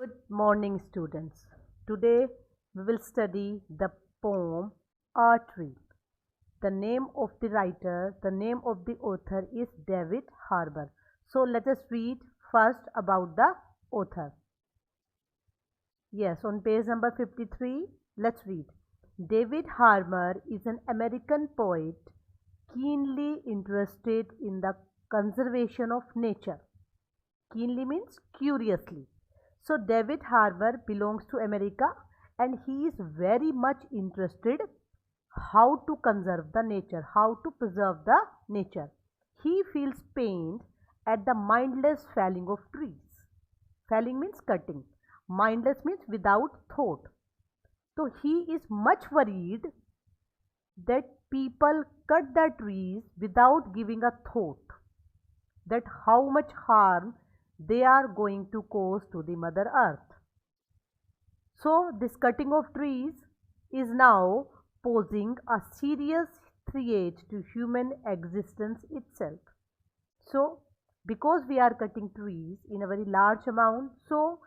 Good morning, students. Today we will study the poem A Tree. The name of the writer, the name of the author is David Harbour. So let us read first about the author. Yes, on page number 53, let's read. David Harbour is an American poet keenly interested in the conservation of nature. Keenly means curiously. So David Harbour belongs to America and he is very much interested how to conserve the nature, how to preserve the nature. He feels pained at the mindless felling of trees. Felling means cutting. Mindless means without thought. So he is much worried that people cut the trees without giving a thought that how much harm they are going to cause to the Mother Earth. So, this cutting of trees is now posing a serious threat to human existence itself. So, because we are cutting trees in a very large amount, so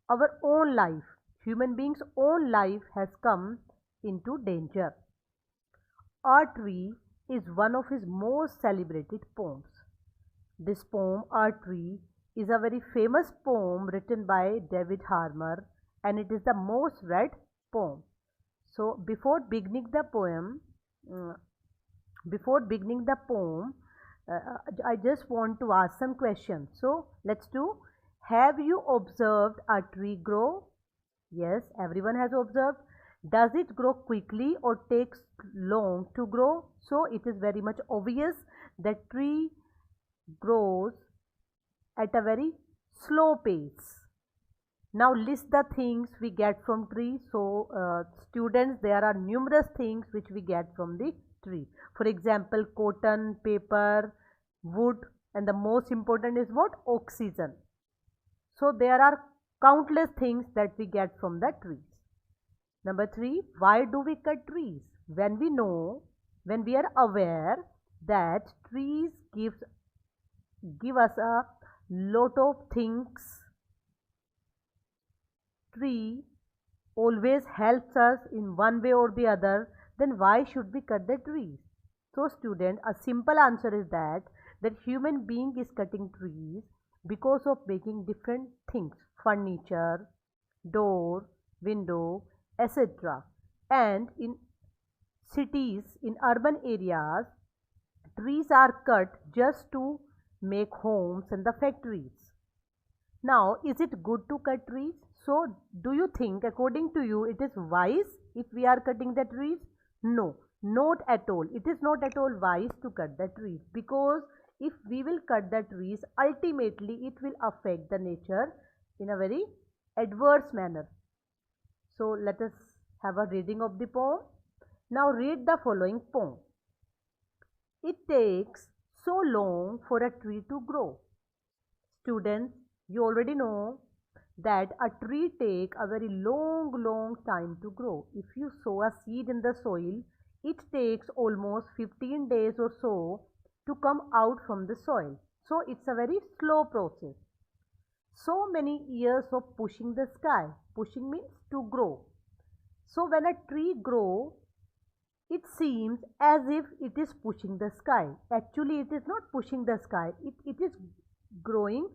our own life, human beings' own life has come into danger. A Tree is one of his most celebrated poems. This poem, A Tree, is a very famous poem written by David Harbour and it is the most read poem. So uh, before beginning the poem, I just want to ask some questions. So let's do. Have you observed a tree grow? Yes, everyone has observed. Does it grow quickly or takes long to grow? So it is very much obvious that tree grows at a very slow pace. Now list the things we get from tree. So students, there are numerous things which we get from the tree. For example, cotton, paper, wood, and the most important is what? Oxygen. So there are countless things that we get from the trees. Number three, why do we cut trees? When we know, when we are aware that trees give us a lot of things. Tree always helps us in one way or the other, then why should we cut the trees? So student, a simple answer is that human being is cutting trees because of making different things, furniture, door, window, etc. And in cities, in urban areas, trees are cut just to make homes and the factories. Now, is it good to cut trees? So, do you think, according to you, it is wise if we are cutting the trees? No, not at all. It is not at all wise to cut the trees because if we will cut the trees, ultimately it will affect the nature in a very adverse manner. So, let us have a reading of the poem. Now, read the following poem. It takes so long for a tree to grow. Students, you already know that a tree take a very long time to grow. If you sow a seed in the soil, it takes almost 15 days or so to come out from the soil. So it's a very slow process. So many years of pushing the sky. Pushing means to grow. So when a tree grows, it seems as if it is pushing the sky. Actually, it is not pushing the sky. It is growing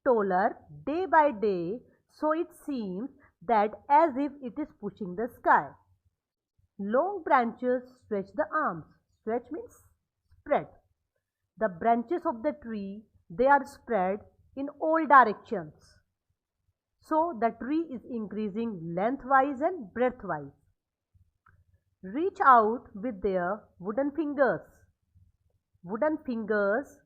taller day by day. So it seems that as if it is pushing the sky. Long branches stretch the arms. Stretch means spread. The branches of the tree, they are spread in all directions. So the tree is increasing lengthwise and breadthwise. Reach out with their wooden fingers. Wooden fingers,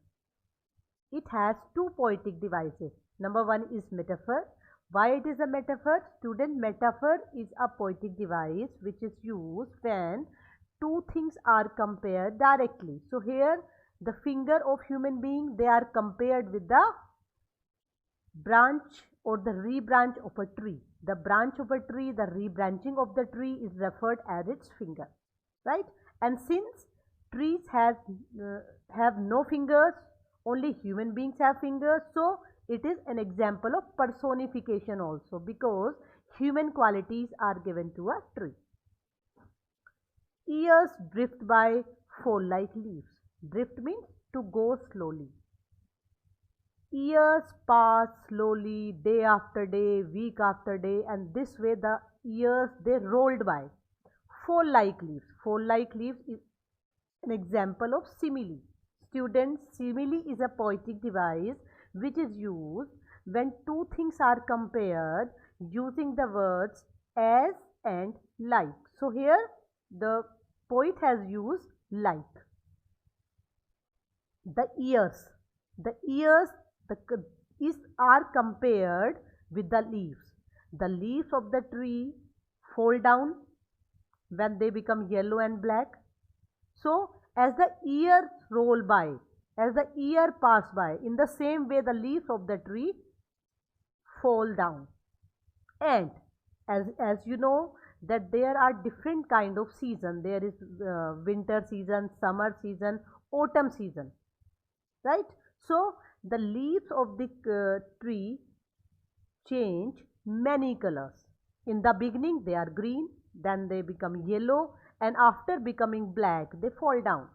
it has two poetic devices. Number one is metaphor. Why it is a metaphor? Student, metaphor is a poetic device which is used when two things are compared directly. So here the finger of human being, they are compared with the branch or the rebranch of a tree. The branch of a tree, the rebranching of the tree is referred as its finger, right? And since trees have no fingers, only human beings have fingers, so It is an example of personification also, because human qualities are given to a tree. Years drift by, fall like leaves. Drift means to go slowly. Years pass slowly, day after day, week after day, and this way the years they rolled by. Fall like leaves. Fall like leaves is an example of simile. Students, simile is a poetic device which is used when two things are compared using the words as and like. So here the poet has used like. The ears is are compared with the leaves. The leaves of the tree fall down when they become yellow and black. So as the years roll by, as the year pass by, in the same way the leaves of the tree fall down. And as you know that there are different kind of season. There is winter season, summer season, autumn season, right? So the leaves of the tree change many colors. In the beginning they are green, then they become yellow, and after becoming black they fall down,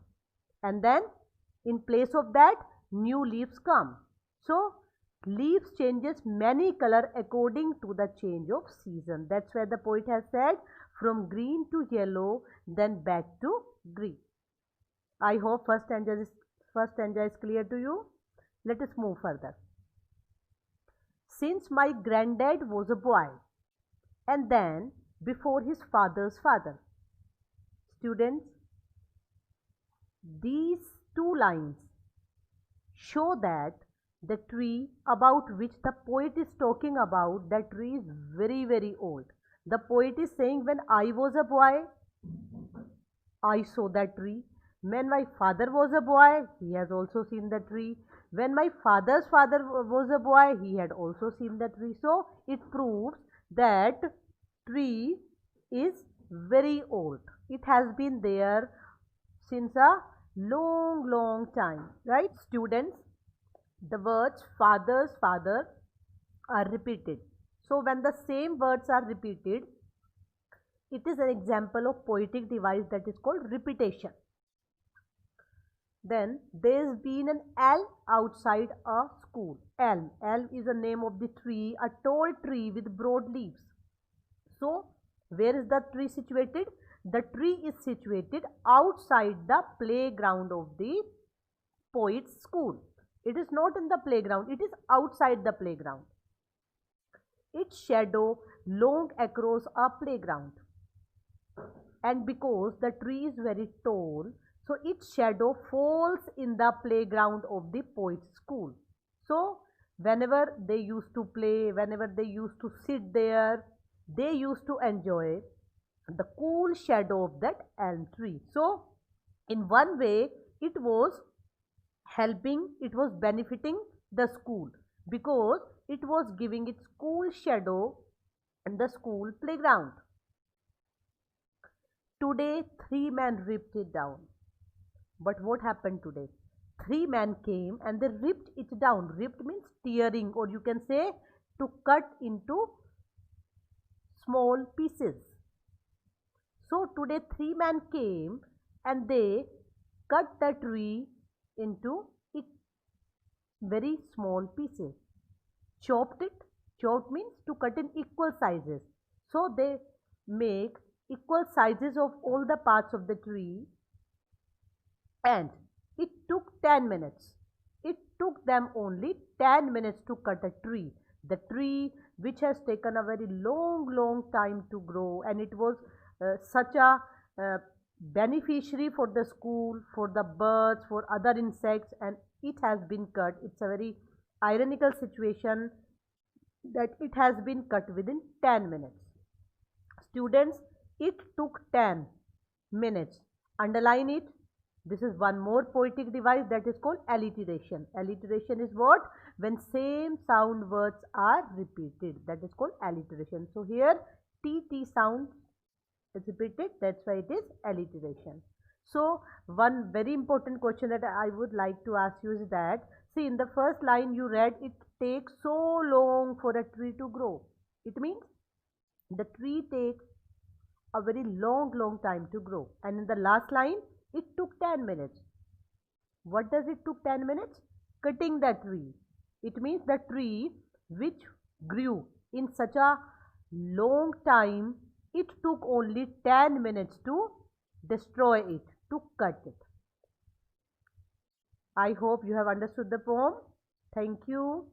and then in place of that new leaves come. So leaves changes many color according to the change of season. That's why the poet has said from green to yellow, then back to green. I hope first stanza is clear to you. Let us move further. Since my granddad was a boy, and then before his father's father. Students, these two lines show that the tree about which the poet is talking about, that tree is very, very old. The poet is saying, when I was a boy, I saw that tree. When my father was a boy, he has also seen the tree. When my father's father was a boy, he had also seen the tree. So it proves that tree is very old. It has been there since a long, long time, right? Students, the words father's father are repeated. So when the same words are repeated, it is an example of poetic device that is called repetition. Then there's been an elm outside a school. Elm. Elm is the name of the tree, a tall tree with broad leaves. So where is the tree situated? The tree is situated outside the playground of the poet's school. It is not in the playground, it is outside the playground. Its shadow long across a playground. And because the tree is very tall, so its shadow falls in the playground of the poet's school. So whenever they used to play, whenever they used to sit there, they used to enjoy the cool shadow of that elm tree. So in one way it was helping, it was benefiting the school, because it was giving its cool shadow in the school playground. Today 3 men ripped it down. But what happened today? 3 men came and they ripped it down. Ripped means tearing, or you can say to cut into small pieces. So today 3 men came and they cut the tree into very small pieces. Chopped it. Chopped means to cut in equal sizes. So they make equal sizes of all the parts of the tree, and it took 10 minutes. It took them only 10 minutes to cut a tree. The tree which has taken a very long, long time to grow, and it was such a beneficiary for the school, for the birds, for other insects, and it has been cut. It's a very ironical situation that it has been cut within 10 minutes. Students, it took 10 minutes. Underline it. This is one more poetic device that is called alliteration. Alliteration is what? When same sound words are repeated. That is called alliteration. So here TT sound is repeated. That's why it is alliteration. So one very important question that I would like to ask you is that See, in the first line you read, it takes so long for a tree to grow. It means the tree takes a very long time to grow. And in the last line, it took 10 minutes. What does it took 10 minutes? Cutting the tree. It means the tree which grew in such a long time, it took only 10 minutes to destroy it, to cut it. I hope you have understood the poem. Thank you.